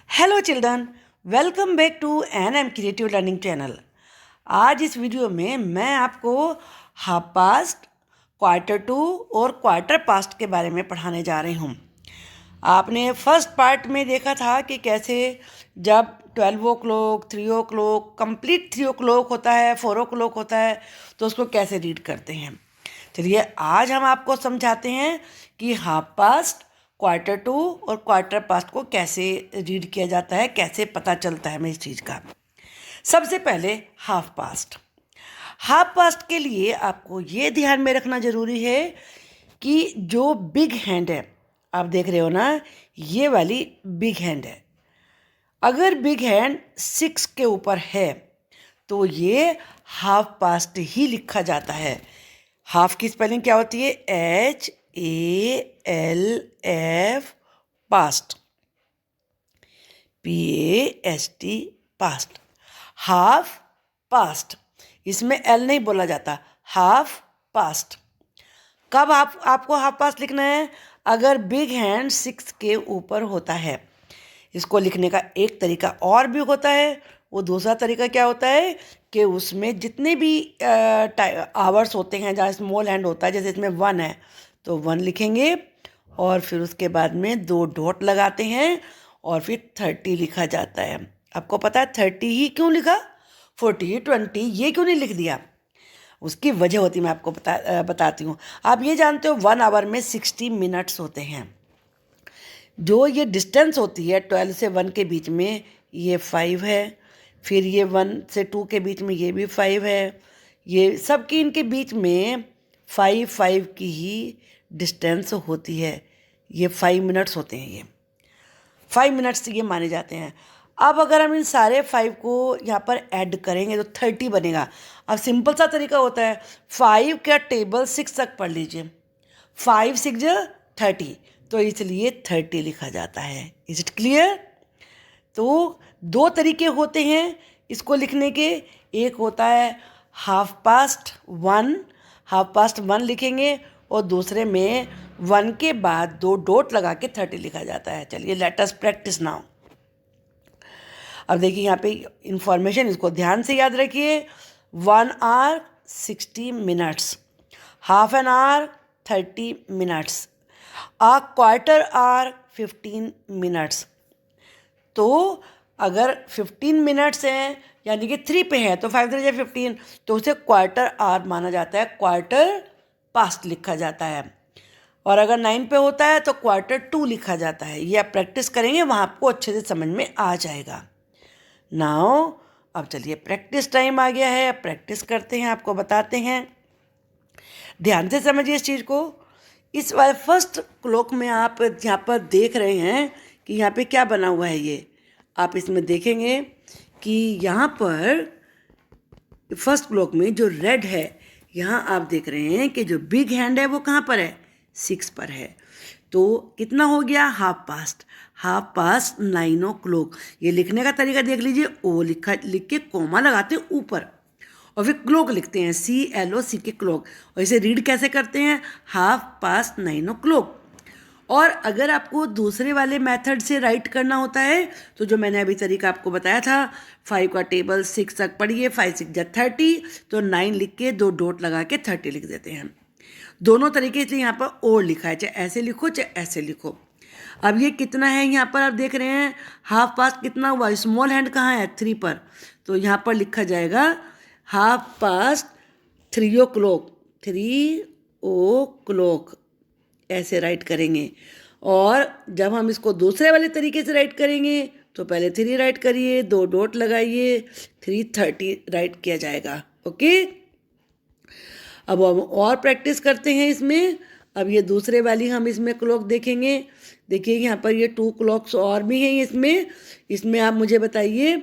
Hello children, welcome back to N M creative learning channel. आज इस video में मैं आपको हाफ पास्ट, क्वार्टर टू और क्वार्टर पास्ट के बारे में पढ़ाने जा रही हूँ। आपने फर्स्ट पार्ट में देखा था कि कैसे जब 12 o'clock, 3 o'clock, कंप्लीट 3 o'clock होता है, 4 o'clock होता है, तो उसको कैसे रीड करते हैं। चलिए आज हम आपको समझाते हैं कि हाफ पास्ट, क्वार्टर टू और क्वार्टर पास्ट को कैसे रीड किया जाता है, कैसे पता चलता है हमें इस चीज़ का। सबसे पहले हाफ पास्ट। हाफ पास्ट के लिए आपको ये ध्यान में रखना ज़रूरी है कि जो बिग हैंड है, आप देख रहे हो ना, ये वाली बिग हैंड है। अगर बिग हैंड 6 के ऊपर है तो ये हाफ पास्ट ही लिखा जाता है। हाफ की स्पेलिंग क्या होती है? HALF, past, PAST, past. Half past, इसमें एल नहीं बोला जाता, हाफ पास्ट। कब आपको हाफ पास्ट लिखना है? अगर बिग हैंड 6 के ऊपर होता है। इसको लिखने का एक तरीका और भी होता है। वो दूसरा तरीका क्या होता है कि उसमें जितने भी आवर्स होते हैं, जहाँ स्मॉल हैंड होता है, जैसे इसमें 1 है तो 1 लिखेंगे और फिर उसके बाद में 2 डॉट लगाते हैं और फिर 30 लिखा जाता है। आपको पता है 30 ही क्यों लिखा? 40, 20 ये क्यों नहीं लिख दिया? उसकी वजह होती है, मैं आपको बताती हूँ। आप ये जानते हो 1 आवर में 60 मिनट्स होते हैं। जो ये डिस्टेंस होती है 12 से 1 के बीच में, ये 5 है। फिर ये 1 से 2 के बीच में ये भी 5 है। ये सब की इनके बीच में 5 की ही डिस्टेंस होती है। ये 5 मिनट्स होते हैं। ये 5 मिनट्स ये माने जाते हैं। अब अगर हम इन सारे 5 को यहाँ पर ऐड करेंगे तो 30 बनेगा। अब सिंपल सा तरीका होता है, 5 का टेबल 6 तक पढ़ लीजिए। 5 6 30, तो इसलिए 30 लिखा जाता है। Is it clear? तो 2 तरीके होते हैं इसको लिखने के। एक होता है हाफ पास्ट 1, हाफ पास्ट 1 लिखेंगे और दूसरे में 1 के बाद 2 डॉट लगा के 30 लिखा जाता है। चलिए लेट अस प्रैक्टिस नाउ। अब देखिए यहाँ पे इंफॉर्मेशन, इसको ध्यान से याद रखिए। 1 hour 60 minutes, half an hour 30 minutes, a quarter hour 15 minutes. तो अगर 15 मिनट्स हैं यानी कि 3 पे है तो 5 3 15, तो उसे क्वार्टर आवर माना जाता है, क्वार्टर पास्ट लिखा जाता है। और अगर 9 पे होता है तो क्वार्टर टू लिखा जाता है। ये आप प्रैक्टिस करेंगे, वहाँ आपको अच्छे से समझ में आ जाएगा। नाउ अब चलिए प्रैक्टिस टाइम आ गया है, अब प्रैक्टिस करते हैं, आपको बताते हैं। ध्यान से समझिए इस चीज़ को। इस वाले फर्स्ट क्लॉक में आप यहाँ पर देख रहे हैं कि यहाँ पे क्या बना हुआ है। ये आप इसमें देखेंगे कि यहाँ पर फर्स्ट क्लॉक में जो रेड है, यहाँ आप देख रहे हैं कि जो बिग हैंड है वो कहाँ पर है? 6 पर है। तो कितना हो गया? Half past. Half past 9 o'clock। ये लिखने का तरीका देख लीजिए। ओ लिख के कोमा लगाते हैं ऊपर और फिर क्लॉक लिखते हैं, CLOC के क्लॉक। और इसे रीड कैसे करते हैं? Half past 9 o'clock। और अगर आपको दूसरे वाले मेथड से राइट करना होता है तो जो मैंने अभी तरीका आपको बताया था, 5 का टेबल 6 तक पढ़िए, 5 6 30, तो 9 लिख के 2 डॉट लगा के 30 लिख देते हैं। दोनों तरीके इसलिए यहाँ पर और लिखा है, चाहे ऐसे लिखो चाहे ऐसे लिखो। अब ये कितना है यहाँ पर आप देख रहे हैं, हाफ पास्ट कितना हुआ? स्मॉल हैंड कहाँ है? 3 पर। तो यहाँ पर लिखा जाएगा हाफ पास्ट 3 o'clock, 3 o'clock ऐसे राइट करेंगे। और जब हम इसको दूसरे वाले तरीके से राइट करेंगे तो पहले 3 राइट करिए, 2 डॉट लगाइए, 3:30 राइट किया जाएगा। ओके, अब हम और प्रैक्टिस करते हैं इसमें। अब ये दूसरे वाली हम इसमें क्लॉक देखेंगे। देखिए यहाँ पर ये 2 क्लॉक्स और भी हैं इसमें। इसमें आप मुझे बताइए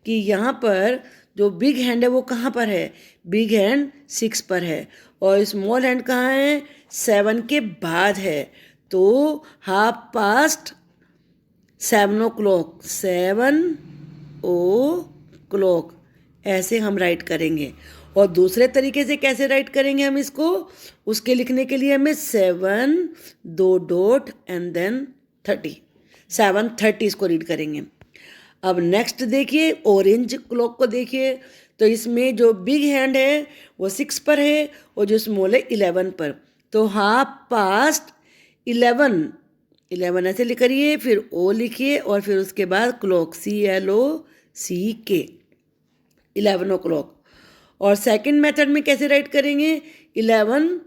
कि यहाँ पर जो बिग हैंड है वो कहाँ पर है? बिग हैंड 6 पर है और स्मॉल हैंड कहाँ है? 7 के बाद है। तो हाफ पास्ट 7 o'clock, 7 o'clock ऐसे हम राइट करेंगे। और दूसरे तरीके से कैसे राइट करेंगे हम इसको? उसके लिखने के लिए हमें 7 2 डॉट एंड देन 30, 7:30 इसको रीड करेंगे। अब नेक्स्ट देखिए ऑरेंज क्लॉक को देखिए, तो इसमें जो बिग हैंड है वो 6 पर है और जो स्मॉल है 11 पर। तो हाफ पास्ट 11, 11 ऐसे लिख करिए, फिर ओ लिखिए और फिर उसके बाद क्लॉक CLOCK, 11 ओ क्लॉक। और सेकंड मेथड में कैसे राइट करेंगे, 11,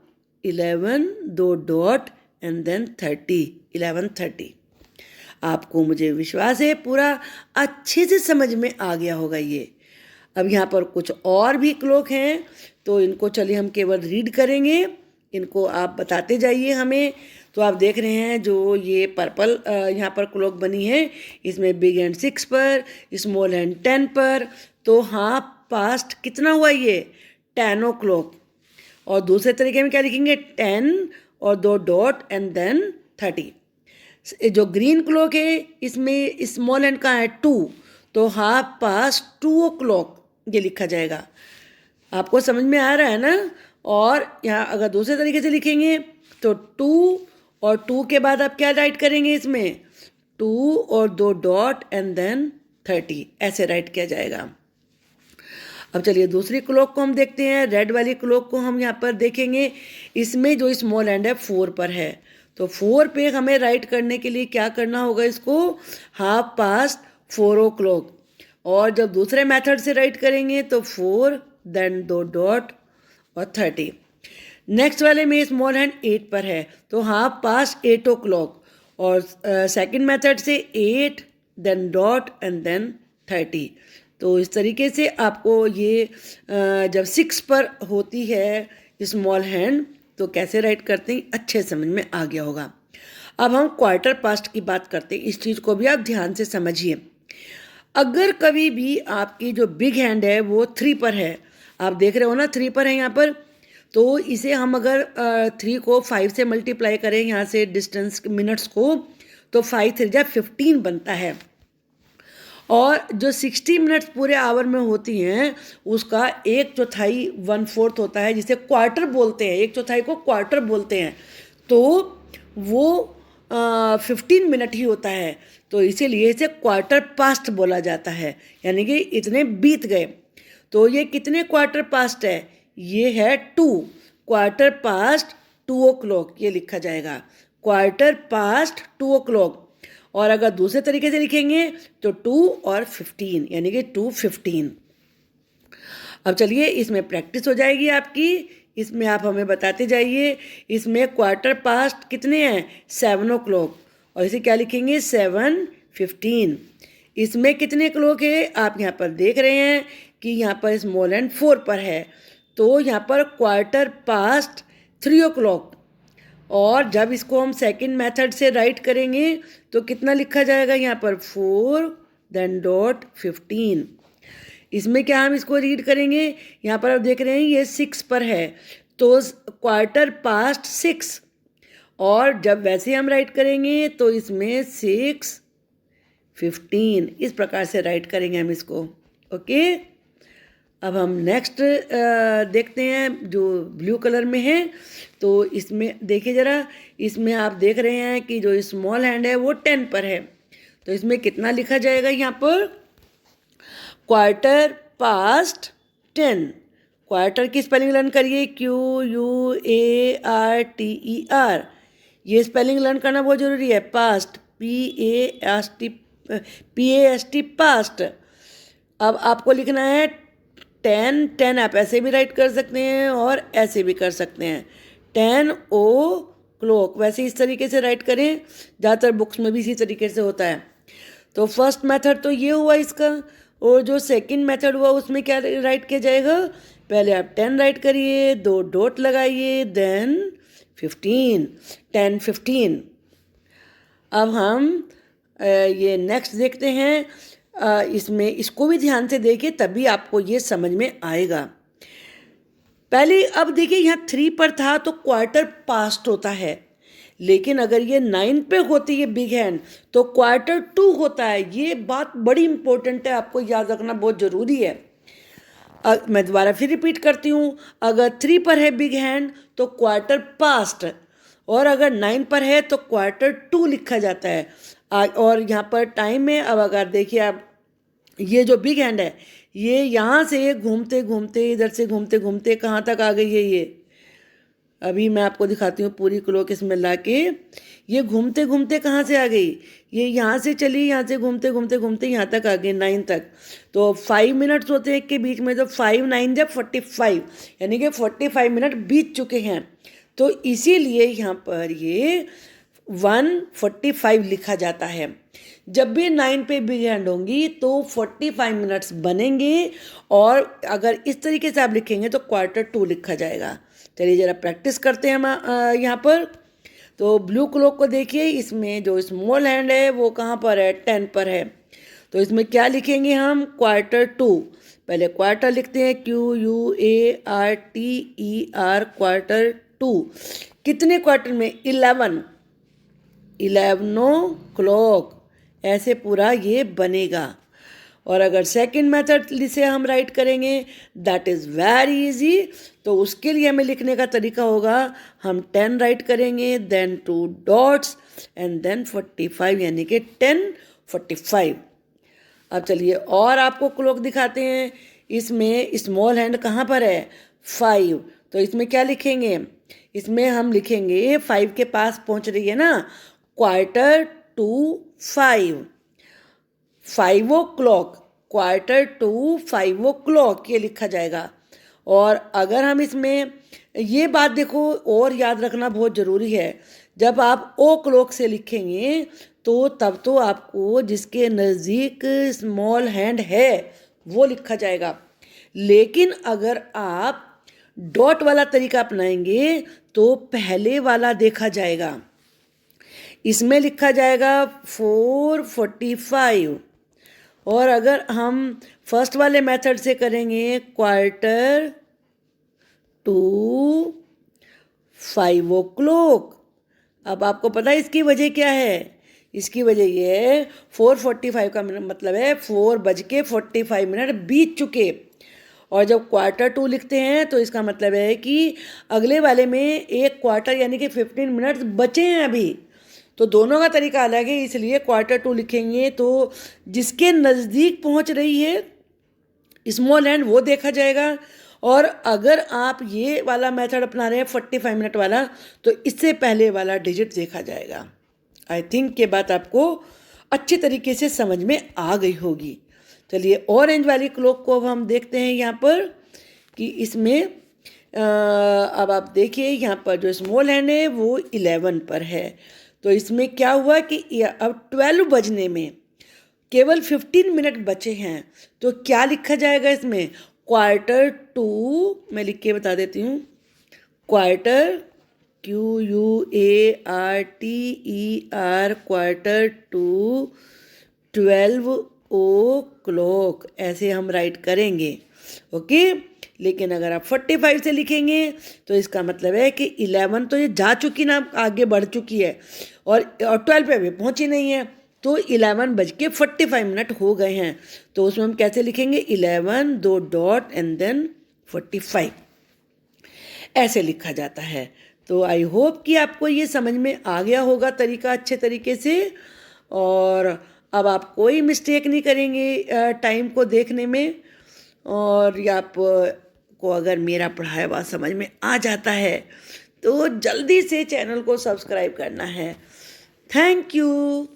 11 दो डॉट एंड देन 30, 11:30। आपको मुझे विश्वास है पूरा अच्छे से समझ में आ गया होगा ये। अब यहाँ पर कुछ और भी क्लॉक हैं, तो इनको चलिए हम केवल रीड करेंगे, इनको आप बताते जाइए हमें। तो आप देख रहे हैं जो ये पर्पल यहाँ पर क्लॉक बनी है, इसमें बिग हैंड 6 पर, स्मॉल हैंड 10 पर। तो हाफ पास्ट कितना हुआ ये, 10 ओ क्लॉक। और दूसरे तरीके में क्या लिखेंगे, 10 और दो डॉट एंड देन 30। जो ग्रीन क्लॉक है इसमें स्मॉल हैंड का है 2, तो हाफ पास्ट 2 ओ क्लॉक ये लिखा जाएगा। आपको समझ में आ रहा है ना। और यहाँ अगर दूसरे तरीके से लिखेंगे तो 2 और 2 के बाद आप क्या राइट करेंगे, इसमें 2 और दो डॉट एंड देन 30, ऐसे राइट किया जाएगा। अब चलिए दूसरी क्लॉक को हम देखते हैं। रेड वाली क्लॉक को हम यहाँ पर देखेंगे, इसमें जो स्मॉल हैंड है 4 पर है। तो 4 पे हमें राइट करने के लिए क्या करना होगा, इसको हाफ पास्ट 4 ओ क्लॉक। और जब दूसरे मेथड से राइट करेंगे तो 4 देन दो डॉट और 30। नेक्स्ट वाले में स्मॉल हैंड 8 पर है, तो हाफ पास्ट 8 ओ क्लॉक। और सेकंड मेथड से 8 देन डॉट एंड देन 30। तो इस तरीके से आपको ये जब 6 पर होती है स्मॉल हैंड तो कैसे राइट करते हैं अच्छे समझ में आ गया होगा। अब हम क्वार्टर पास्ट की बात करते हैं, इस चीज़ को भी आप ध्यान से समझिए। अगर कभी भी आपकी जो बिग हैंड है वो 3 पर है, आप देख रहे हो ना 3 पर है यहाँ पर, तो इसे हम अगर 3 को 5 से मल्टीप्लाई करें यहाँ से डिस्टेंस मिनट्स को, तो 5 3 जा 15 बनता है। और जो 60 मिनट्स पूरे आवर में होती हैं उसका 1/4 1/4 होता है, जिसे क्वार्टर बोलते हैं, 1/4 को क्वार्टर बोलते हैं। तो वो 15 मिनट ही होता है, तो इसीलिए इसे क्वार्टर पास्ट बोला जाता है, यानी कि इतने बीत गए। तो ये कितने क्वार्टर पास्ट है, ये है 2, क्वार्टर पास्ट 2 ओ क्लॉक ये लिखा जाएगा, क्वार्टर पास्ट 2 ओ क्लॉक। और अगर दूसरे तरीके से लिखेंगे तो 2 और 15 यानी कि 2:15। अब चलिए इसमें प्रैक्टिस हो जाएगी आपकी, इसमें आप हमें बताते जाइए। इसमें क्वार्टर पास्ट कितने हैं, 7 ओ क्लॉक, और इसे क्या लिखेंगे 7:15। इसमें कितने क्लॉक है आप यहाँ पर देख रहे हैं कि यहाँ पर स्मॉल हैंड 4 पर है, तो यहाँ पर क्वार्टर पास्ट 3 ओ क्लॉक। और जब इसको हम सेकंड मेथड से राइट करेंगे तो कितना लिखा जाएगा यहाँ पर 4 देन डॉट 15। इसमें क्या हम इसको रीड करेंगे, यहाँ पर आप देख रहे हैं ये 6 पर है, तो क्वार्टर पास्ट 6। और जब वैसे हम राइट करेंगे तो इसमें 6:15 इस प्रकार से राइट करेंगे हम इसको। ओके, अब हम नेक्स्ट देखते हैं जो ब्लू कलर में है। तो इसमें देखिए ज़रा, इसमें आप देख रहे हैं कि जो स्मॉल हैंड है वो 10 पर है, तो इसमें कितना लिखा जाएगा यहाँ पर, क्वार्टर पास्ट 10। क्वार्टर की स्पेलिंग लर्न करिए, QUARTER, ये स्पेलिंग लर्न करना बहुत ज़रूरी है। Past PAST past. अब आपको लिखना है 10 आप ऐसे भी राइट कर सकते हैं और ऐसे भी कर सकते हैं, 10 ओ क्लॉक, वैसे इस तरीके से राइट करें, ज़्यादातर बुक्स में भी इसी तरीके से होता है। तो फर्स्ट मेथड तो ये हुआ इसका, और जो सेकंड मेथड हुआ उसमें क्या राइट किया जाएगा, पहले आप 10 राइट करिए, दो डॉट लगाइए, देन 15, 10:15। अब हम ये नेक्स्ट देखते हैं। इसमें इसको भी ध्यान से देखिए तभी आपको ये समझ में आएगा। पहले अब देखिए यहाँ 3 पर था तो क्वार्टर पास्ट होता है, लेकिन अगर ये 9 पे होती है बिग हैंड तो क्वार्टर 2 होता है। ये बात बड़ी इंपॉर्टेंट है, आपको याद रखना बहुत ज़रूरी है। मैं दोबारा फिर रिपीट करती हूँ, अगर 3 पर है बिग हैंड तो क्वार्टर पास्ट, और अगर 9 पर है तो क्वार्टर 2 लिखा जाता है। और यहाँ पर टाइम में अब अगर देखिए आप ये जो बिग हैंड है ये यहाँ से घूमते घूमते, इधर से घूमते घूमते कहाँ तक आ गई है ये, अभी मैं आपको दिखाती हूँ पूरी क्लॉक इसमें ला के। ये घूमते घूमते कहाँ से आ गई, ये यहाँ से चली, यहाँ से घूमते घूमते घूमते यहाँ तक आ गई 9 तक। तो 5 मिनट्स होते हैं एक के बीच में, तो 5 9 जब 45, यानी कि 45 मिनट बीत चुके हैं। तो इसीलिए यहाँ पर ये 1:45 लिखा जाता है। जब भी 9 पे बिग हैंड होंगी तो 45 मिनट्स बनेंगे, और अगर इस तरीके से आप लिखेंगे तो 1/4 लिखा जाएगा। चलिए ज़रा प्रैक्टिस करते हैं हम यहाँ पर। तो ब्लू क्लॉक को देखिए, इसमें जो स्मॉल हैंड है वो कहाँ पर है, 10 पर है। तो इसमें क्या लिखेंगे हम, 1/4। पहले क्वार्टर लिखते हैं, QUARTER, 1/4। कितने क्वार्टर में, 11 क्लॉक, ऐसे पूरा ये बनेगा। और अगर सेकंड मेथड से हम राइट करेंगे, दैट इज़ वेरी इजी। तो उसके लिए हमें लिखने का तरीका होगा, हम 10 राइट करेंगे, देन 2 डॉट्स एंड देन 45, यानी कि 10:45। अब चलिए और आपको क्लॉक दिखाते हैं। इसमें स्मॉल हैंड कहाँ पर है, 5। तो इसमें क्या लिखेंगे, इसमें हम लिखेंगे 5 के पास पहुँच रही है ना, 1/4 5 o'clock, 1/4 5 o'clock, ये लिखा जाएगा। और अगर हम इसमें ये बात देखो और याद रखना बहुत ज़रूरी है, जब आप ओ क्लॉक से लिखेंगे तो तब तो आपको जिसके नज़दीक स्मॉल हैंड है वो लिखा जाएगा। लेकिन अगर आप डॉट वाला तरीका अपनाएंगे तो पहले वाला देखा जाएगा, इसमें लिखा जाएगा 4:45। और अगर हम फर्स्ट वाले मेथड से करेंगे, 1/4 5 o'clock। अब आपको पता है इसकी वजह क्या है, इसकी वजह ये है 4:45 का मतलब है 4:45 बीत चुके। और जब 1/4 लिखते हैं तो इसका मतलब है कि अगले वाले में 1 क्वार्टर यानी कि 15 मिनट्स बचे हैं अभी। तो दोनों का तरीका अलग है, इसलिए 1/4 लिखेंगे तो जिसके नज़दीक पहुंच रही है स्मॉल हैंड वो देखा जाएगा। और अगर आप ये वाला मेथड अपना रहे हैं 45 मिनट वाला, तो इससे पहले वाला डिजिट देखा जाएगा। आई थिंक ये बात आपको अच्छे तरीके से समझ में आ गई होगी। चलिए ऑरेंज वाली क्लॉक को अब हम देखते हैं यहाँ पर कि इसमें अब आप देखिए यहाँ पर जो स्मॉल हैंड है वो 11 पर है। तो इसमें क्या हुआ कि अब 12 बजने में केवल 15 मिनट बचे हैं। तो क्या लिखा जाएगा इसमें, 1/4, मैं लिख के बता देती हूँ, क्वार्टर, QUARTER, 1/4 12 o'clock, ऐसे हम राइट करेंगे। ओके, लेकिन अगर आप 45 से लिखेंगे तो इसका मतलब है कि 11 तो ये जा चुकी ना, आगे बढ़ चुकी है, और 12 पे अभी पहुंची नहीं है। तो 11:45 हो गए हैं। तो उसमें हम कैसे लिखेंगे, 11 2 डॉट एंड देन 45, ऐसे लिखा जाता है। तो आई होप कि आपको ये समझ में आ गया होगा तरीका अच्छे तरीके से, और अब आप कोई मिस्टेक नहीं करेंगे टाइम को देखने में। और या आप को अगर मेरा पढ़ाया हुआ समझ में आ जाता है तो जल्दी से चैनल को सब्सक्राइब करना है। Thank you.